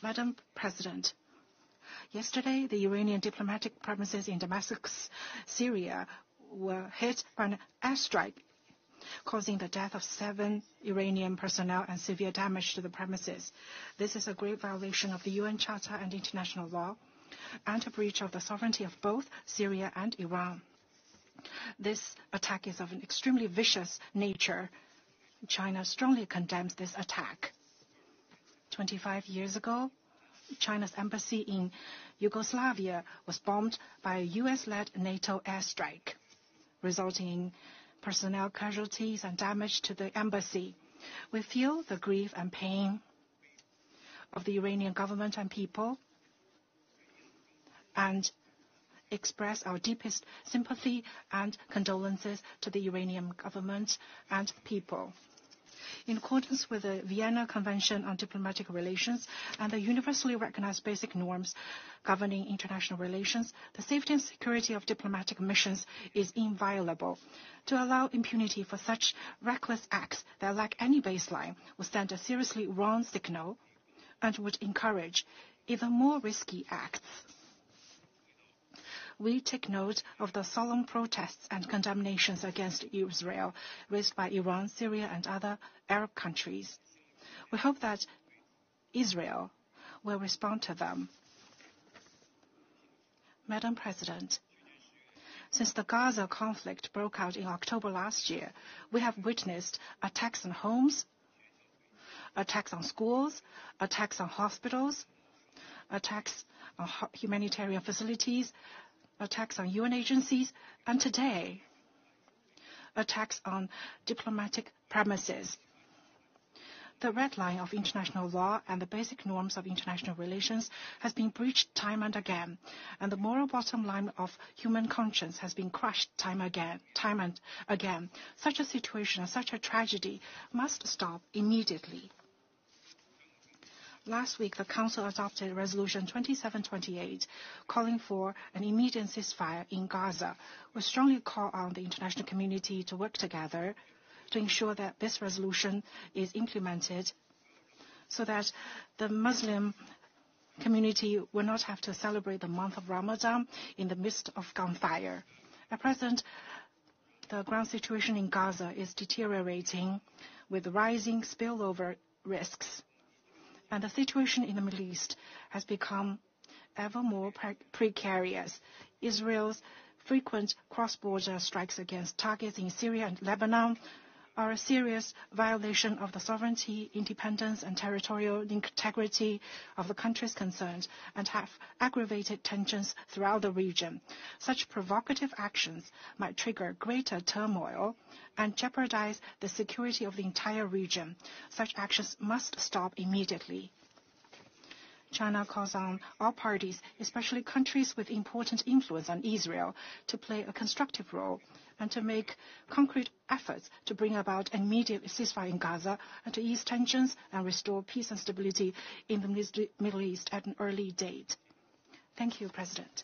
Madam President, yesterday the Iranian diplomatic premises in Damascus, Syria, were hit by an airstrike, causing the death of 7 Iranian personnel and severe damage to the premises. This is a grave violation of the UN Charter and international law, and a breach of the sovereignty of both Syria and Iran. This attack is of an extremely vicious nature. China strongly condemns this attack. 25 years ago, China's embassy in Yugoslavia was bombed by a US-led NATO airstrike, resulting in personnel casualties and damage to the embassy. We feel the grief and pain of the Iranian government and people and express our deepest sympathy and condolences to the Iranian government and people. In accordance with the Vienna Convention on Diplomatic Relations and the universally recognized basic norms governing international relations, the safety and security of diplomatic missions is inviolable. To allow impunity for such reckless acts that lack any baseline would send a seriously wrong signal and would encourage even more risky acts. We take note of the solemn protests and condemnations against Israel raised by Iran, Syria, and other Arab countries. We hope that Israel will respond to them. Madam President, since the Gaza conflict broke out in October last year, we have witnessed attacks on homes, attacks on schools, attacks on hospitals, attacks on humanitarian facilities, attacks on UN agencies, and today, attacks on diplomatic premises. The red line of international law and the basic norms of international relations has been breached time and again, and the moral bottom line of human conscience has been crushed time and again. Such a situation, such a tragedy must stop immediately. Last week, the Council adopted Resolution 2728, calling for an immediate ceasefire in Gaza. We strongly call on the international community to work together to ensure that this resolution is implemented so that the Muslim community will not have to celebrate the month of Ramadan in the midst of gunfire. At present, the ground situation in Gaza is deteriorating with rising spillover risks, and the situation in the Middle East has become ever more precarious. Israel's frequent cross-border strikes against targets in Syria and Lebanon are a serious violation of the sovereignty, independence, and territorial integrity of the countries concerned and have aggravated tensions throughout the region. Such provocative actions might trigger greater turmoil and jeopardize the security of the entire region. Such actions must stop immediately. China calls on all parties, especially countries with important influence on Israel, to play a constructive role and to make concrete efforts to bring about an immediate ceasefire in Gaza and to ease tensions and restore peace and stability in the Middle East at an early date. Thank you, President.